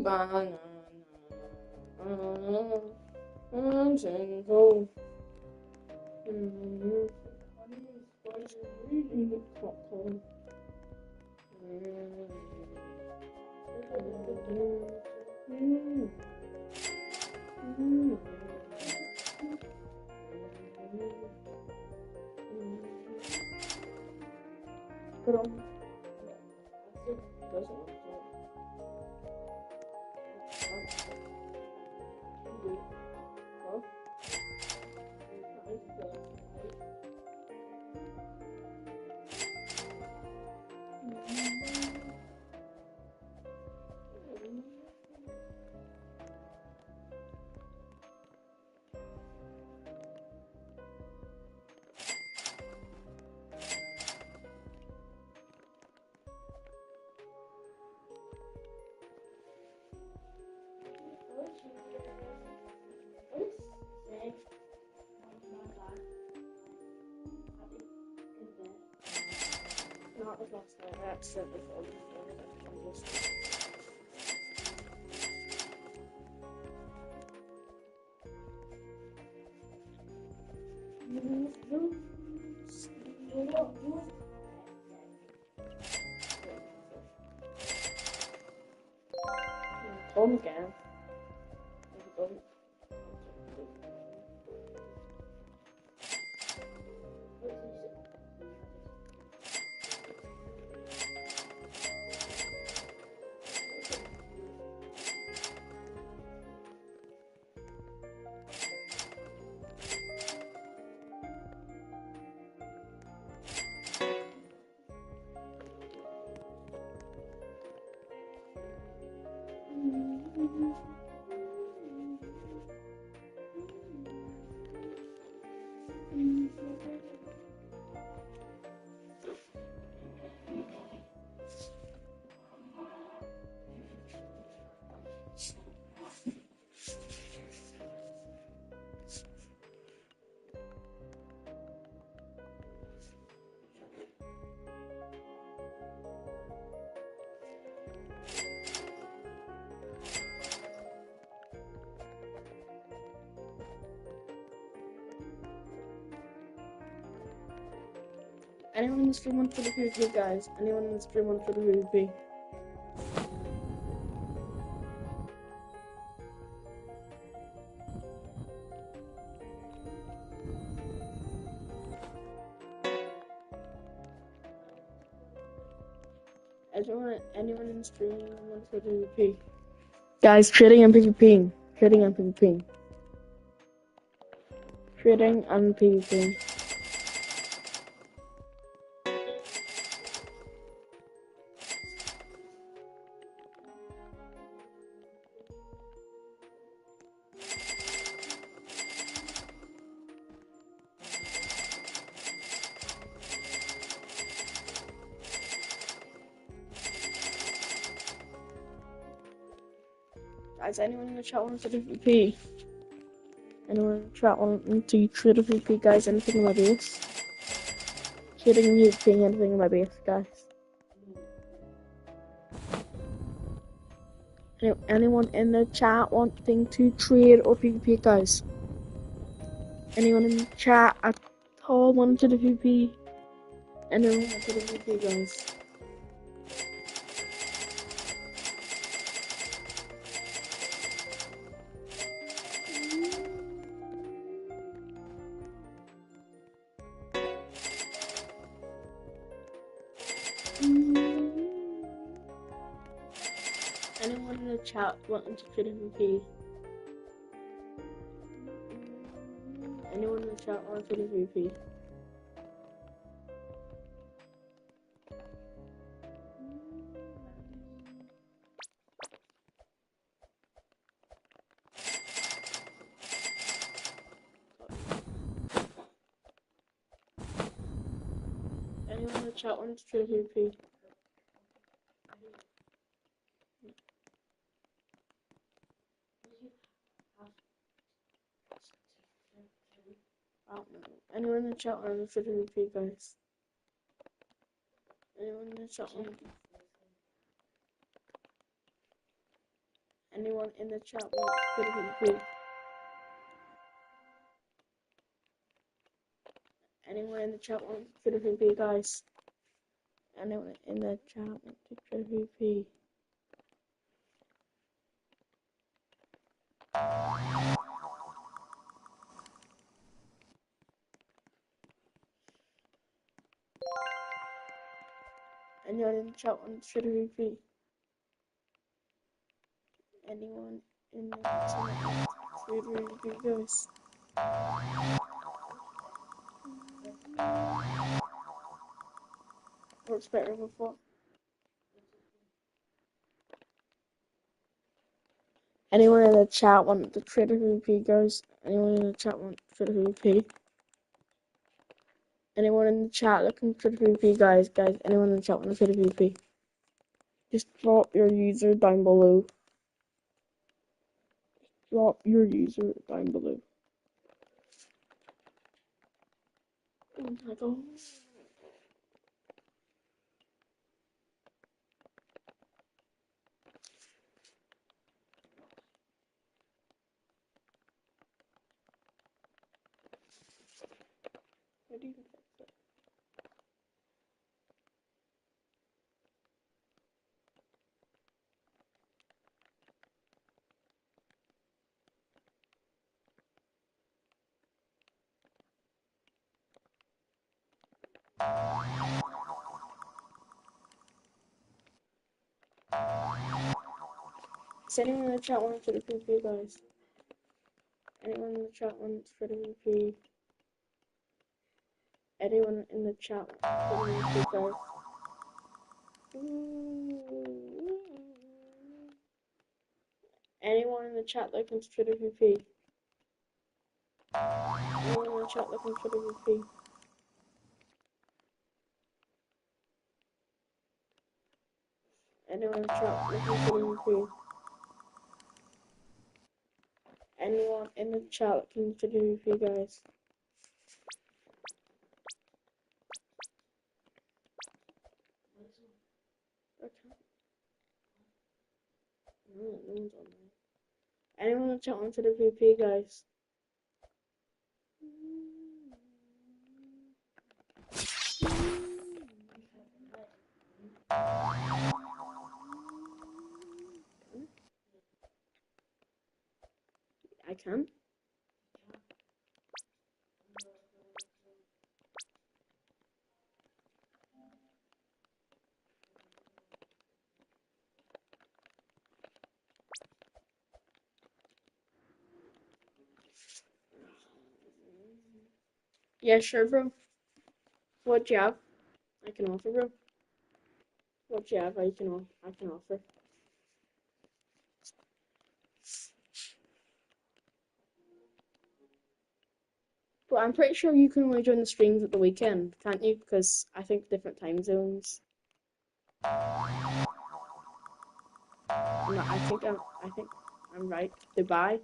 Banana. Jingle. Put on. Not as last night, I accidentally folded it. Home again. Anyone in the stream want for the PvP, guys? Anyone in the stream want for the PvP? Anyone in the stream want for the PvP? Guys, trading and PvPing. Trading and PvPing. Trading and PvPing. Guys, anyone in the chat want to do PvP? Anyone in the chat want to trade a PvP, guys? Anything in my base? Trading and PvPing, anything in my base, guys? Anyone in the chat wanting to trade or PvP, guys? Anyone in the chat at all wanting to do PvP? Anyone want to do PvP, guys? Anyone in the chat wanting to trade a PvP? Anyone in the chat wanting to do PvP? Anyone in the chat wanting to trade a PvP? I don't know. Anyone in the chat want to PvP, guys? Anyone in the chat want? Anyone in the chat want PvP? Anyone in the chat want PvP, guys? Anyone in the chat want to PvP? Anyone in the chat want PvP? Anyone in the chat want PvP, guys? Works better before. Anyone in the chat want the Twitter PvP, guys? Anyone in the chat want Twitter PvP? Anyone in the chat looking for PvP, guys? Anyone in the chat want the Twitter PvP? Just drop your user down below. Drop your user down below. Oh my god. How do you fix it? Does anyone in the chat want Twitter PvP, guys? Anyone in the chat wants Twitter PvP? Anyone in the chat wants Twitter PvP, guys? Anyone in the chat looking for Twitter PvP? Anyone in the chat looking for Twitter PvP? Anyone in the chat looking for Twitter PvP? Anyone in the chat looking for Twitter PvP, guys? Okay. No one's on there. Anyone in the chat want Twitter PvP, guys? I can. Yeah, sure, bro. What do you have? I can offer, bro. What do you have? I can offer. But I'm pretty sure you can only join the streams at the weekend, can't you? Because I think different time zones. No, I think I'm right. Dubai,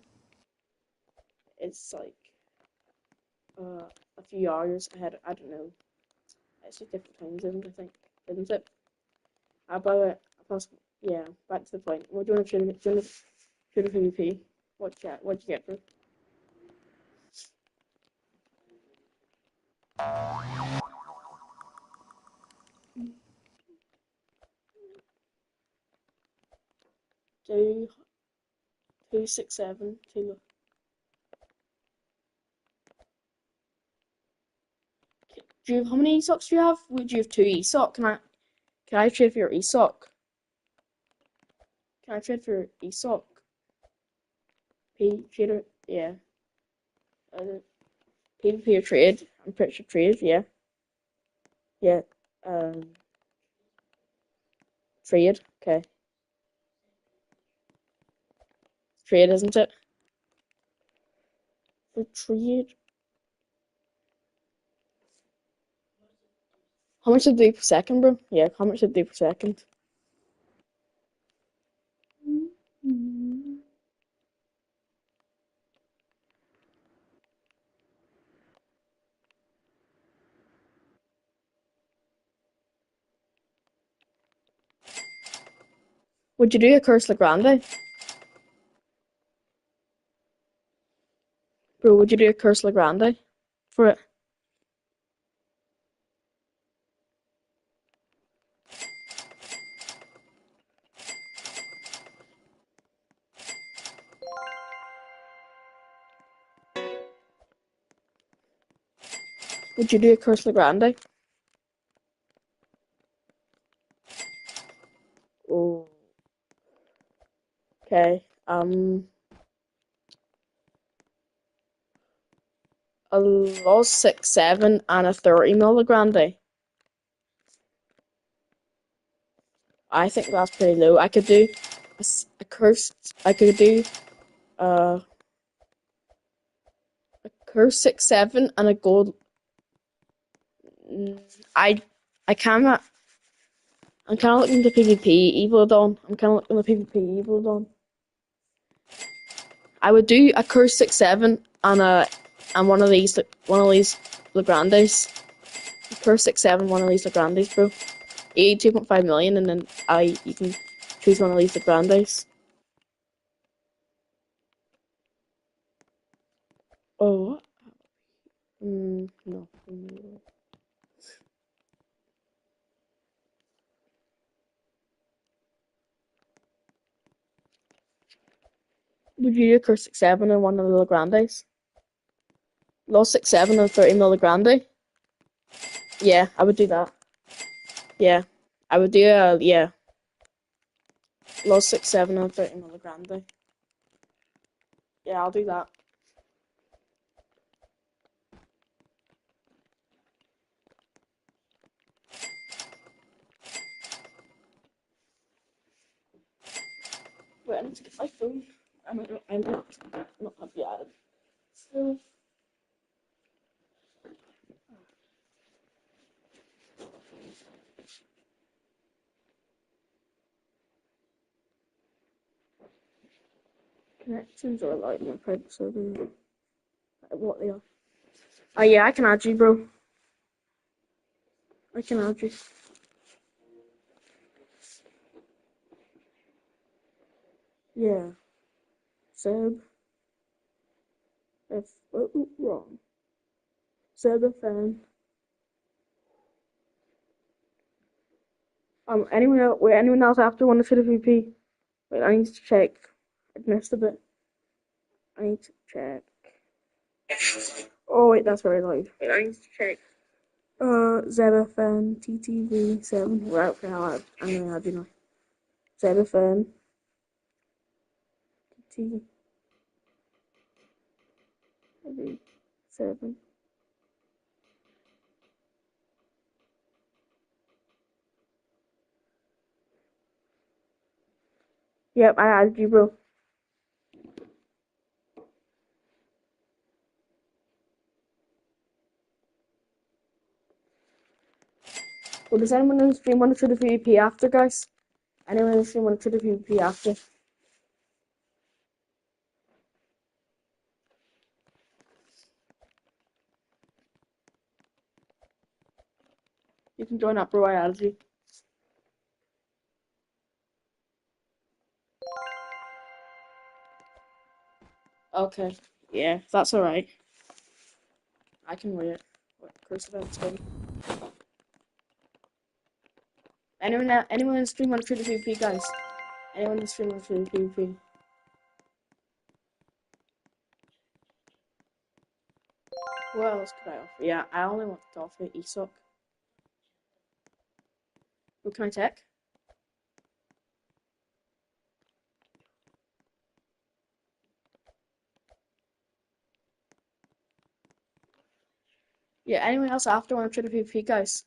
it's like a few hours ahead. I don't know. It's just different time zones, I think, isn't it? Yeah. Back to the point. What do you want to shoot a PvP? What'd you get for? Do 267 2. How many ESOCs do you have? Would you have 2 ESOC? Can I trade for your ESOC? Can I trade for your ESOC? Trader, yeah. PvP or trade? I'm pretty sure trade, yeah. Yeah. Trade, okay. Trade, isn't it? For trade. How much did they do per second, bro? Yeah, how much did they do per second? Would you do a Curse Grande? Bro, would you do a Curse Grande for it? Would you do a Curse Grande? Oh. Okay. A low 6-7 and a 30 milligrande. I think that's pretty low. I could do a curse. I could do a curse 6-7 and a gold. I cannot. I'm kind of looking at the PvP Evil Dawn. I'm kind of looking at the PvP Evil Dawn. I would do a curse 6-7 and one of these Legrandes. Curse 6-7, one of these Legrandes, bro. 82.5 million, and then you can choose one of these Legrandes. Oh, no. Would you do a curse 6-7 and one of the Legrandes? Lost 6-7 and 30 milligrande? Yeah, I would do that. Yeah, I would do yeah. Lost 6-7 and 30 milligrande. Yeah, I'll do that. Wait, I need to get my phone. I'm not have the ad. So. Connections are like my private server. What they are. Oh yeah, I can add you, bro. I can add you. Yeah. Seb. Wrong. Seb FM. Anyone else after one to the VP? Wait, I need to check. I missed a bit. I need to check. Oh wait, that's very loud. Wait, I need to check. ZFN TTV7. Right, okay, I'm gonna have you now. ZFN TTV7. Yep, I added you, bro. Well, does anyone in the stream want to try the PvP after, guys? Anyone in the stream want to try the PvP after? You can join up, bro. I added you. Okay. Yeah, that's alright. I can wait. What curse event's going? Anyone in the stream want to try the PvP, guys? Anyone in the stream want to try the PvP? What else could I offer? Yeah, I only want to offer ESOC. What can I take? Yeah, anyone else after want to try the PvP, guys?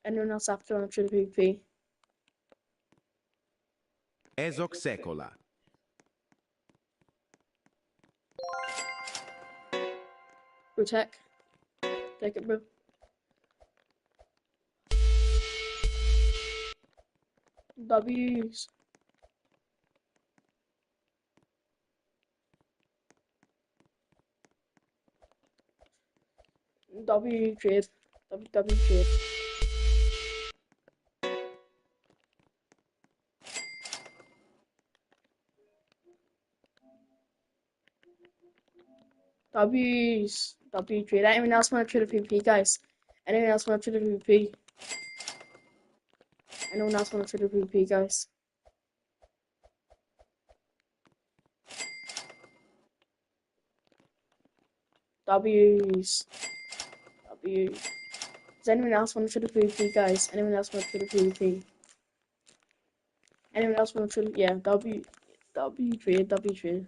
Anyone else after want to try the PvP? Ezoxecola. Bro, take it, bro. W's. W trade. W trade. W's. W trade. Anyone else want to trade a PvP, guys? Anyone else want to trade a PvP? Anyone else want to trade a PvP, guys? W's. W. Does anyone else want to trade a PvP, guys? Anyone else want to trade a PvP? Anyone else want to trade? Yeah, W. W trade. W trade.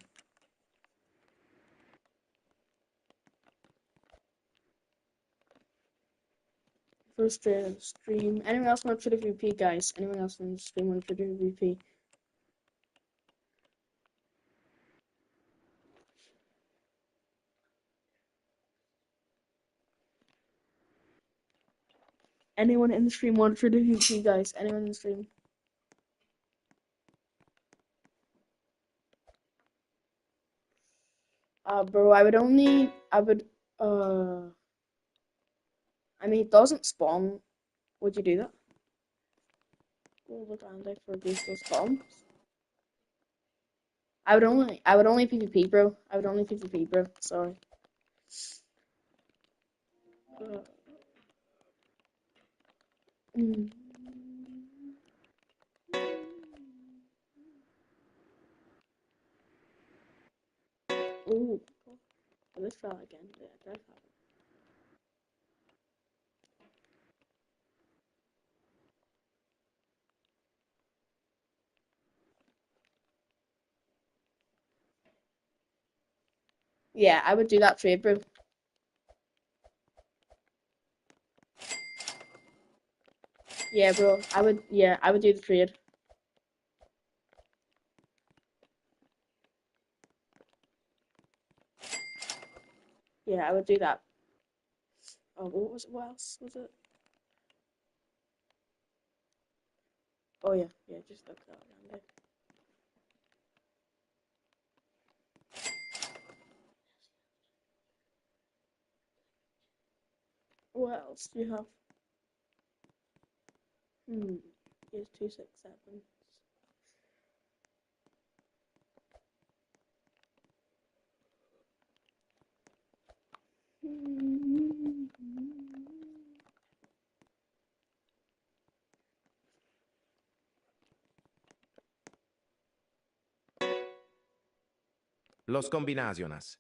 First trade stream. Anyone else want to trade a PvP, guys? Anyone else want to stream want to trade a PvP? Anyone in the stream want to trade a PvP, guys? Anyone in the stream? Bro, I mean, it doesn't spawn. Would you do that? Go look around like for booster spawns. I would only PvP, bro. I would only PvP, bro. Sorry. Mm. Ooh, this fell again. Yeah, that fell. Yeah, I would do that trade, bro. Yeah, bro. I would do the trade. Yeah, I would do that. Oh, what was it? What else was it? Oh yeah, just look that around there. What else do you have? Here's 267. Los combinaciones.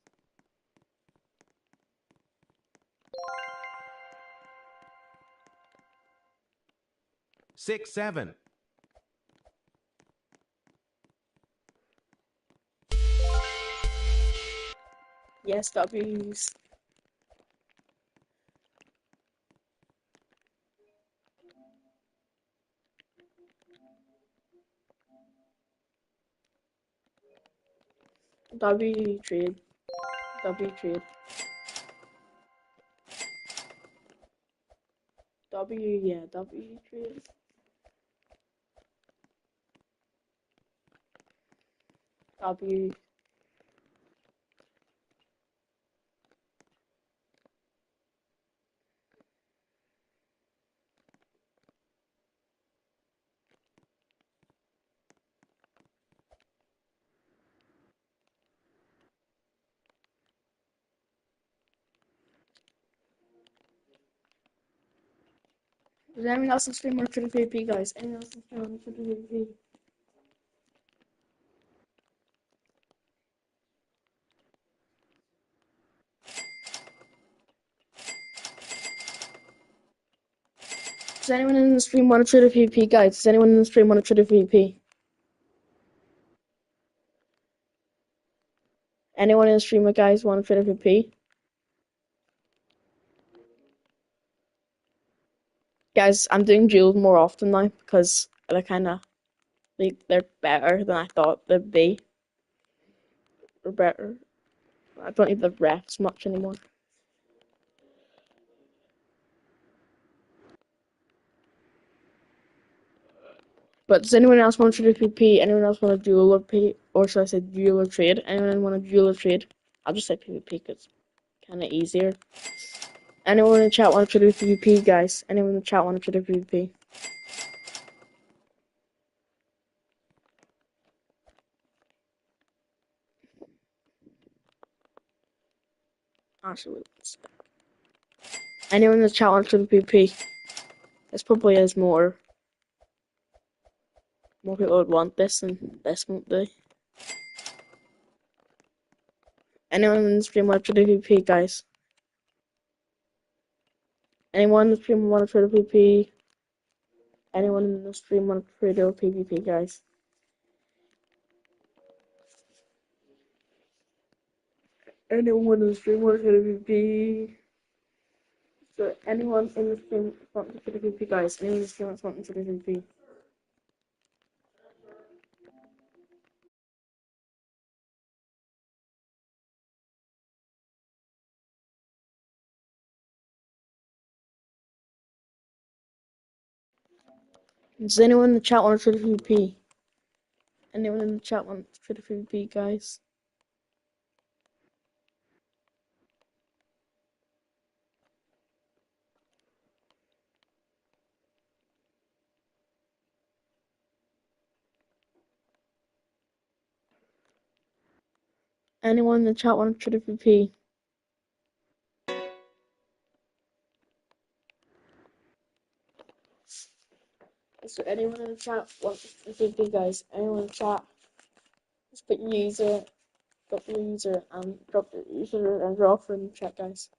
6, 7. Yes, W's. W trade. W trade. W trade. W. Does anyone else in stream want to trade a PvP, guys? Anyone else in stream want to trade a PvP? Does anyone in the stream want to trade a PvP, guys? Does anyone in the stream want to trade a PvP? Anyone in the stream, guys, want to trade a PvP? Guys, I'm doing duels more often now because they're better than I thought they'd be. They're better. I don't need the refs much anymore. But does anyone else want to trade a PvP? Anyone else want to duel or pay, or should I say duel or trade? Anyone want to duel or trade? I'll just say PvP because it's kind of easier. Anyone in the chat want to trade a PvP, guys? Anyone in the chat want to trade a PvP? Actually, anyone in the chat wants to do PvP? This probably is more people would want this, and this won't do. Anyone in the stream want to do PvP, guys? Anyone in the stream want to do PvP? Anyone in the stream want to do PvP, guys? Anyone in the stream want to do PvP? So anyone in the stream want to do PvP, guys? Anyone in the stream want to do PvP? Does anyone in the chat want to do PvP? Anyone in the chat want to do PvP, guys? Anyone in the chat want to do PvP? So anyone in the chat want to do PvP, guys? Anyone in the chat? Just put user, drop the user, and drop the user and raw in the chat, guys.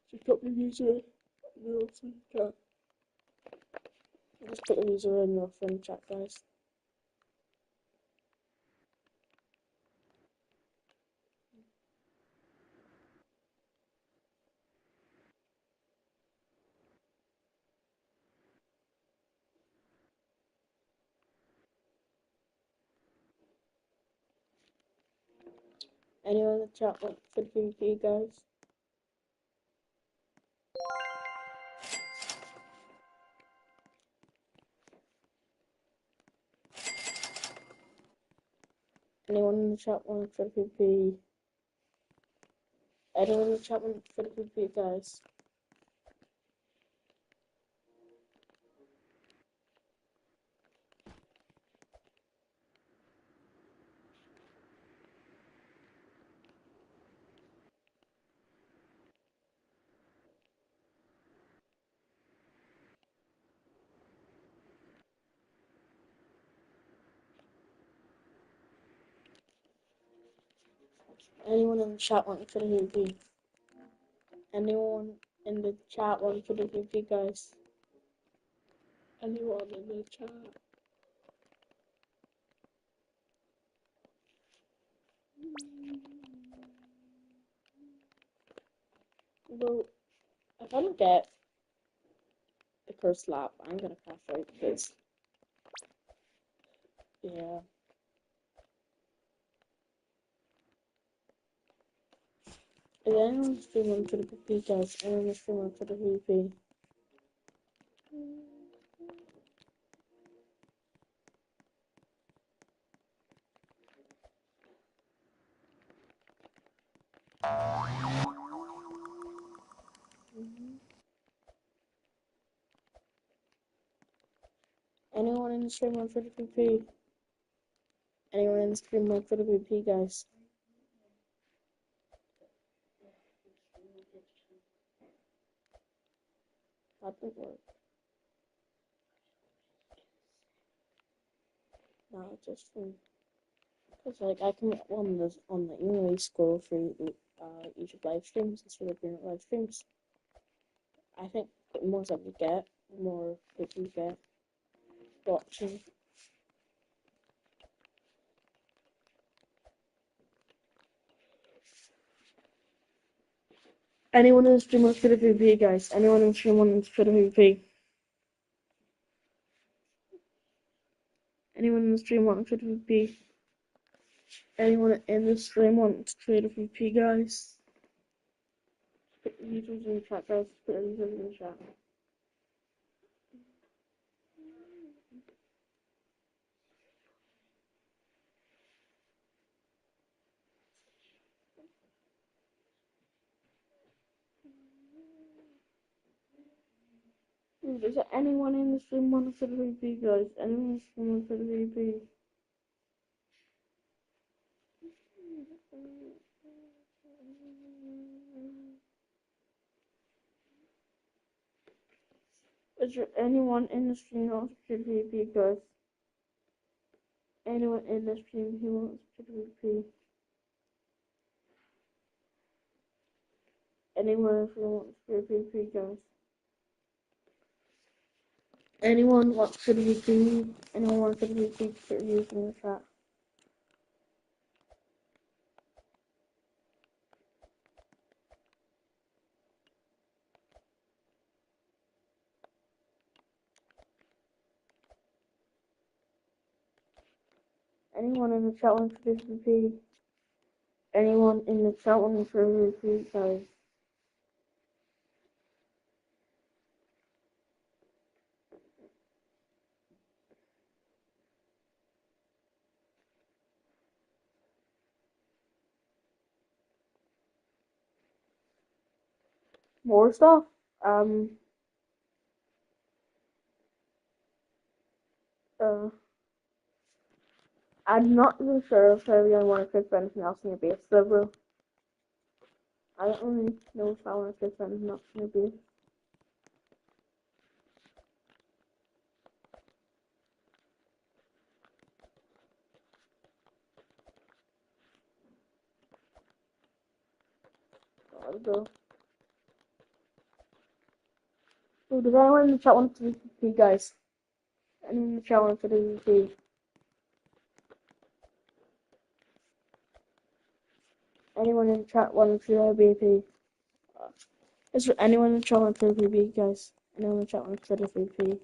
Just drop the user and raw in the chat. Just put the user and raw in the chat, guys. Anyone in the chat want to do PvP, guys? Anyone in the chat want to do PvP? Anyone in the chat want to do PvP, guys? Anyone in the chat want to do PvP? Anyone in the chat want to do PvP, guys? Anyone in the chat? Well, if I don't get the curse lap, I'm gonna crash out because, yeah. Is anyone streaming to the PvP, guys? Anyone streaming to the PvP? Anyone in the stream want for the PvP? Anyone in the stream want for the PvP, guys? That didn't work. No, it's just fun. Cause like I can on the email scroll through YouTube live streams instead of doing live streams. I think the more that we get, the more people you get watching. Anyone in the stream wants for the PvP, guys? Anyone in the stream wants for the PvP? Anyone in the stream wants for the PvP? Anyone in the stream wants to trade a PvP, guys? Put the users in the chat, guys. Put the users in the chat. Is there anyone in the stream want for the PvP, guys? Anyone in the stream want for the PvP? Is there anyone in the stream who wants to PvP, guys? Anyone in the stream who wants to PvP? Anyone who wants to PvP, guys? Anyone wants to PvP? Anyone wants to PvP? Put reviews in the chat. Anyone in the chat wants to PvP? Anyone in the chat wants to PvP, guys? More stuff? I'm not really sure if I really want to click anything else in your base server. I don't really know if I want to click anything else in your base. Gotta go. So does anyone in the chat want to do PvP, guys? Anyone in the chat want to do PvP? Anyone in the chat want to do PvP? Is there anyone in the chat want to do PvP, guys? Anyone in the chat want to do PvP?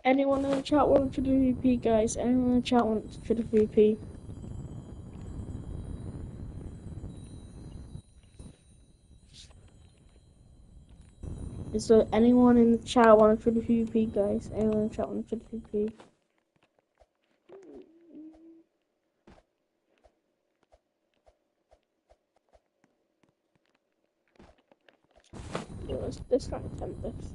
Anyone in the chat want to do PvP, guys? Anyone in the chat want to do PvP? Is there anyone in the chat want to do PvP, guys? Anyone in the chat want to do PvP? Let's try and attempt this.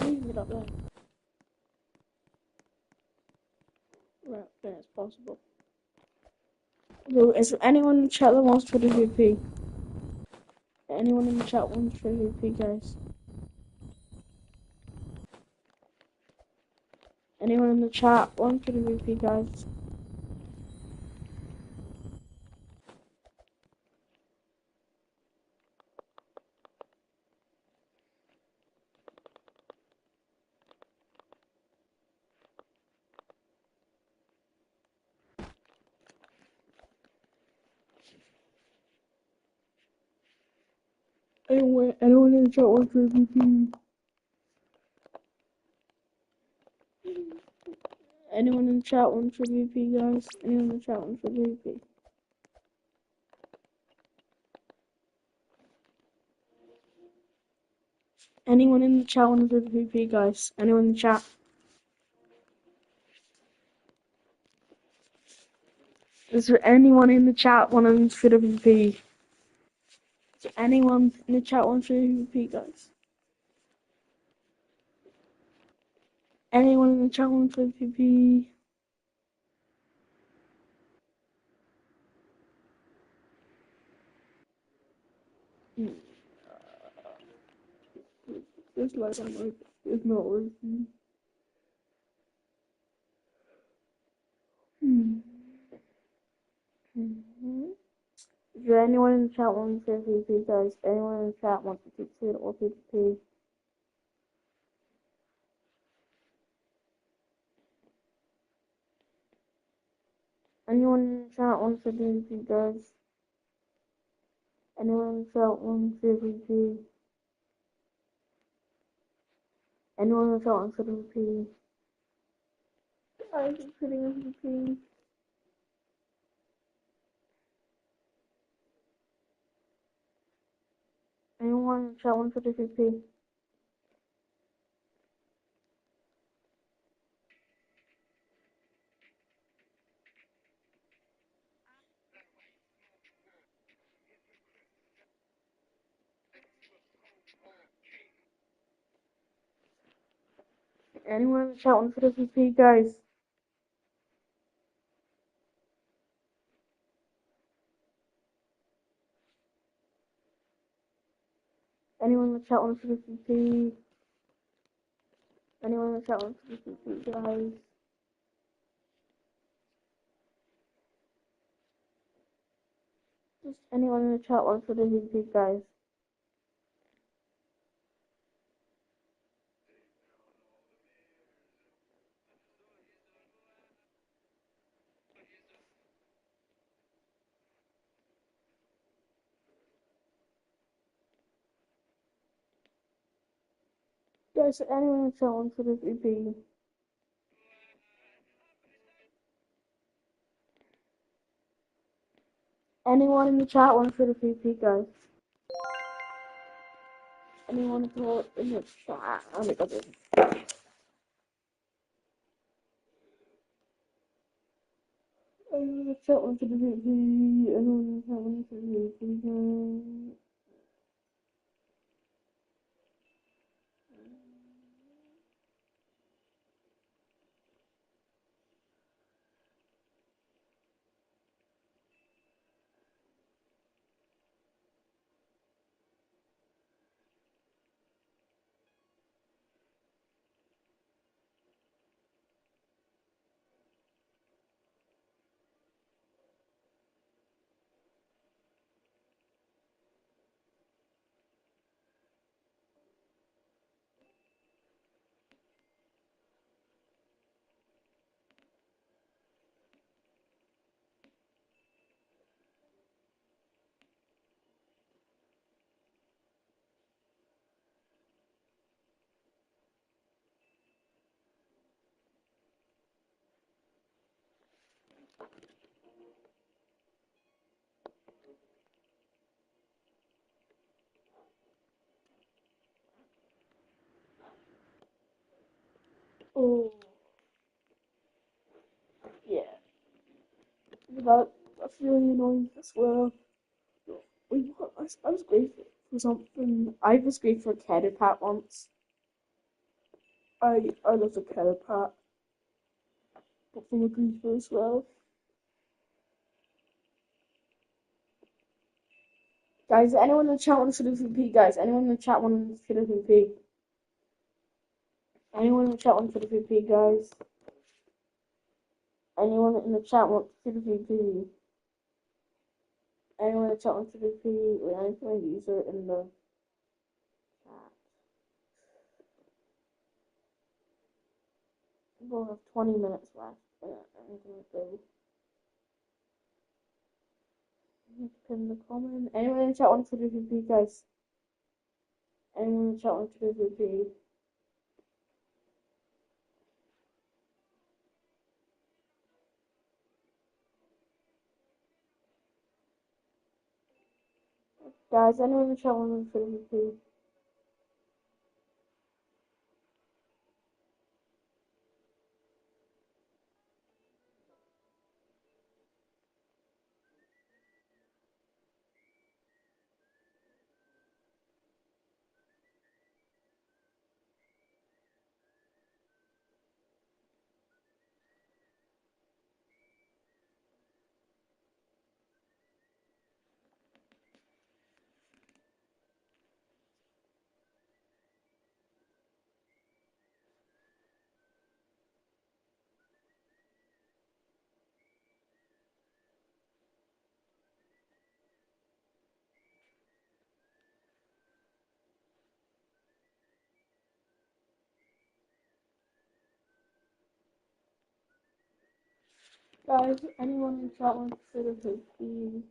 Leave it up there. Right, then it's possible. So, is there anyone in the chat that wants to do PvP? Anyone in the chat wants to do PvP, guys? Anyone in the chat wants to do PvP, guys? Anyone in the chat wants to do PvP? Anyone in the chat wants to do PvP, guys? Anyone in the chat wants to do PvP? Anyone in the chat wants to do PvP, guys? Anyone in the chat? Is there anyone in the chat wanting to do PvP? Is there anyone in the chat wants to do PvP, guys? Anyone in the chat wants to do PvP? This light on mic is not working. Is there anyone in the chat wanting to do PvP, guys? Anyone in the chat wants to teach it or PvP? Anyone in the chat wants to do PvP, guys? Anyone in the chat wants to do PvP? Anyone in the chat wants to do PvP? I'm just putting a PvP. Anyone in the chat want to do PvP? Anyone in the chat want to do PvP, guys? Anyone in the chat want to do PvP? Anyone in the chat want to do PvP, guys? Just anyone in the chat wants to do PvP, guys? Guys, anyone in the chat wants to do PvP? Anyone in the chat wants to do PvP, guys? Anyone throw it in the chat? Oh my god. Anyone in the chat wants to do PvP? Anyone in the chat wants to do PvP, guys? Oh, yeah. That's really annoying as well. Wait, what? I was grateful for something. I was grateful for Cater Pat once. I love the Cater Pat, but from a griefer as well. Guys, anyone in the chat wants to do VP? Guys, anyone in the chat wants to do VP? Anyone in the chat wants to do VP, guys? Anyone in the chat wants to do VP? Anyone in the chat wants to do VP? Wait, I need to find a user in the chat. We'll have 20 minutes left. I'm gonna go. Pin the comment. Anyone in the chat wants to do VP, guys? Anyone in the chat wants to do VP? Guys, anyone in the chat wants to do VP? Guys, anyone in the chat wants to do VP?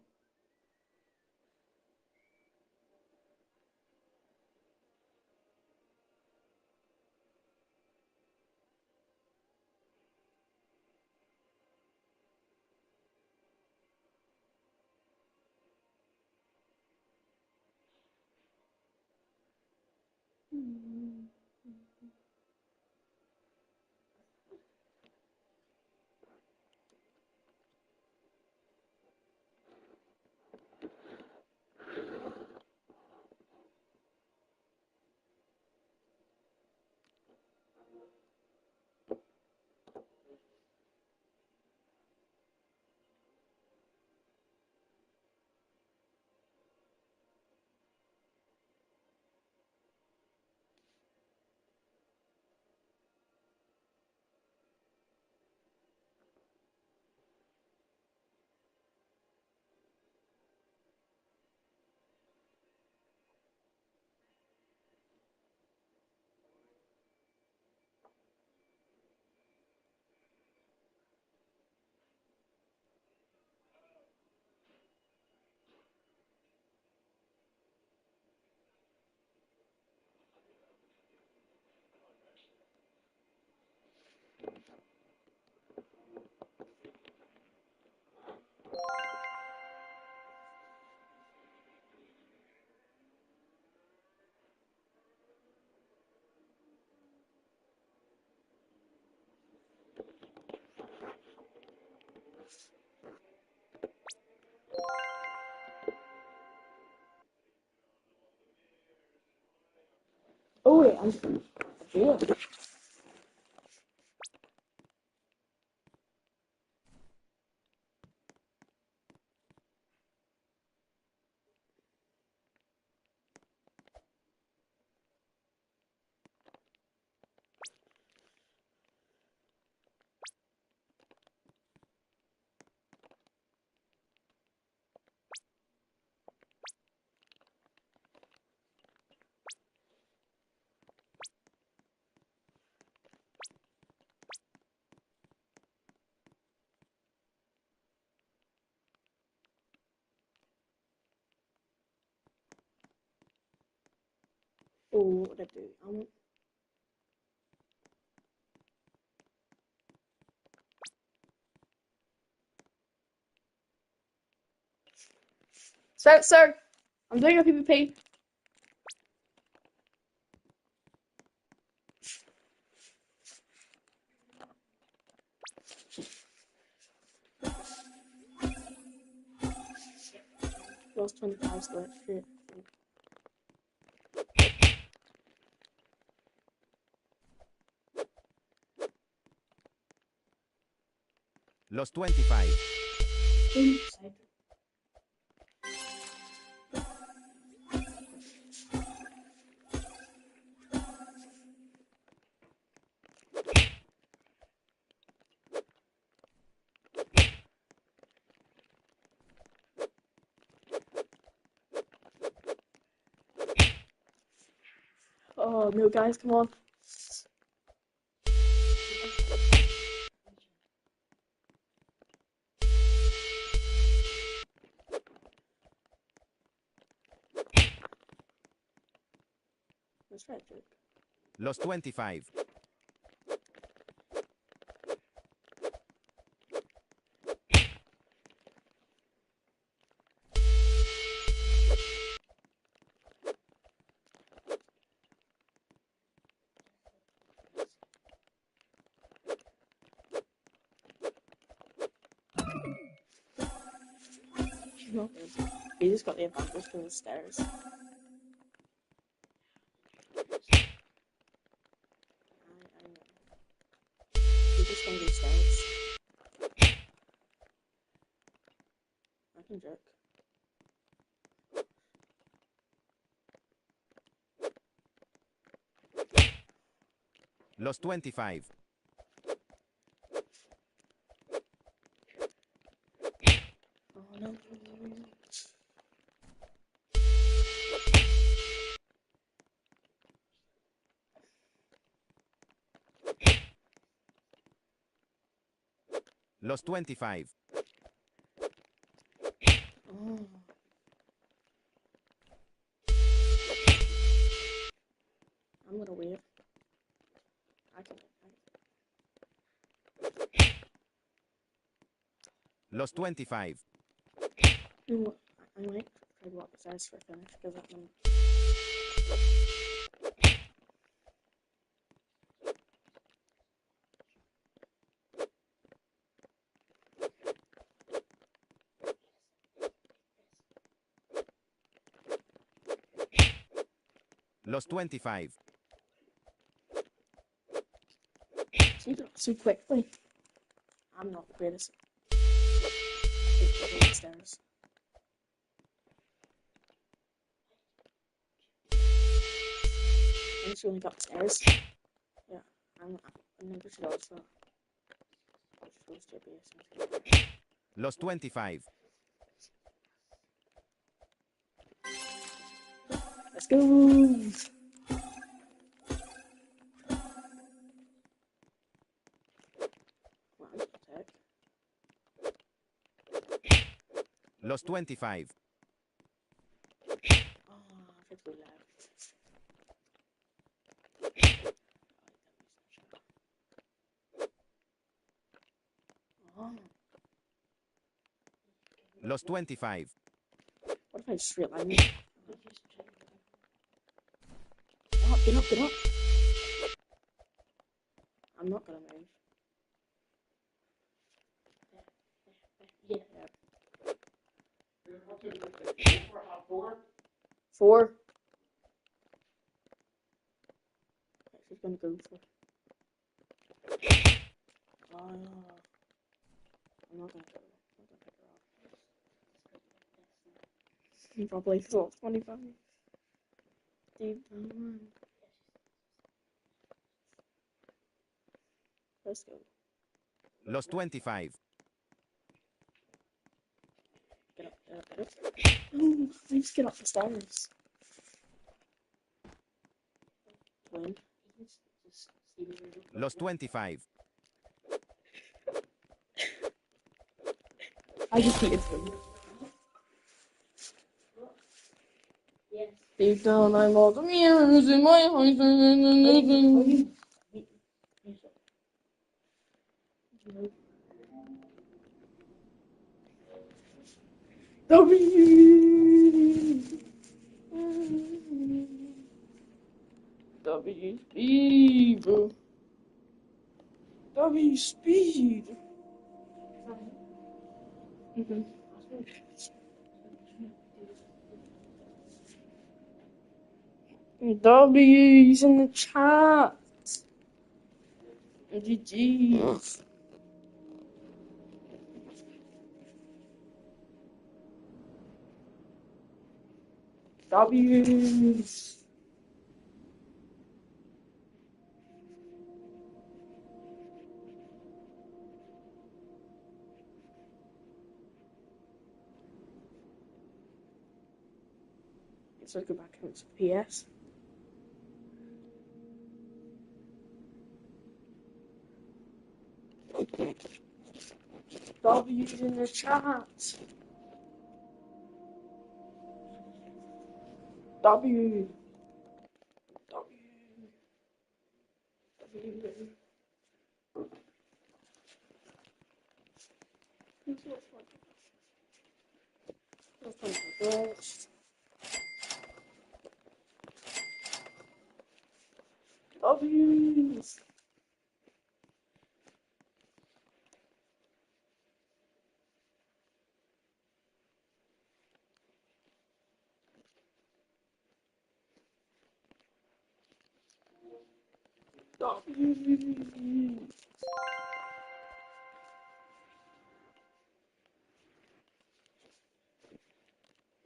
Oh wait, I'm yeah. Oh, what did I do? Sir, I'm doing a PvP. Lost 25 still. Shit. Los 25. Oops. Oh no, guys, come on. That's right, dude. Los 25. He just got the advantage from the stairs. He just gonna do stairs. I can joke. Los 25. Oh no. Los 25. Oh. I'm gonna wait. I can. Los 25. You know what? I might try to walk the stairs for a finish because that one. Lost 25. So you got so quickly. I'm not the greatest. Stairs. I just only got stairs. Yeah, I'm never should also. Just goes to your base. Lost 25. Let's go. Lost 25. Oh, I think we left. Oh, Lost 25. what if I straight line you? Get up, get up. I'm not gonna move. Yeah. Four. She's gonna go for. Oh, I'm not gonna go. I'm not gonna pick her up. You probably thought 25. Deep down. Let's go. Lost 25. Get up, get up, get up. Oh, please get up the stairs. Win. Lost 25. I just hated them. Deep down, I'm all the mirrors in my eyes and losing. W speed. W speed. W's in the chat. GG's. W's. So go back and it's PS. W's in the chat. W. W's.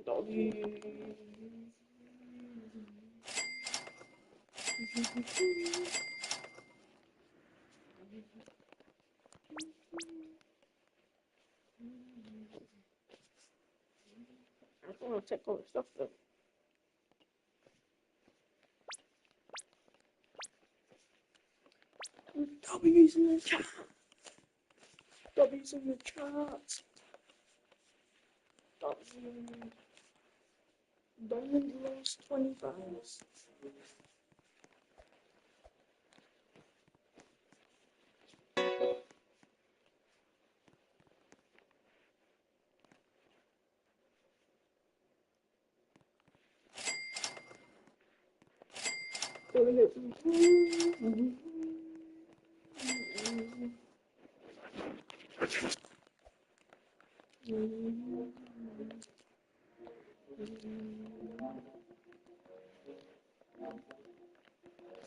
W's. I don't want to take all the stuff though. W's in the chat. W's in the chat. W. Diamond lost 25.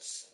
Yes.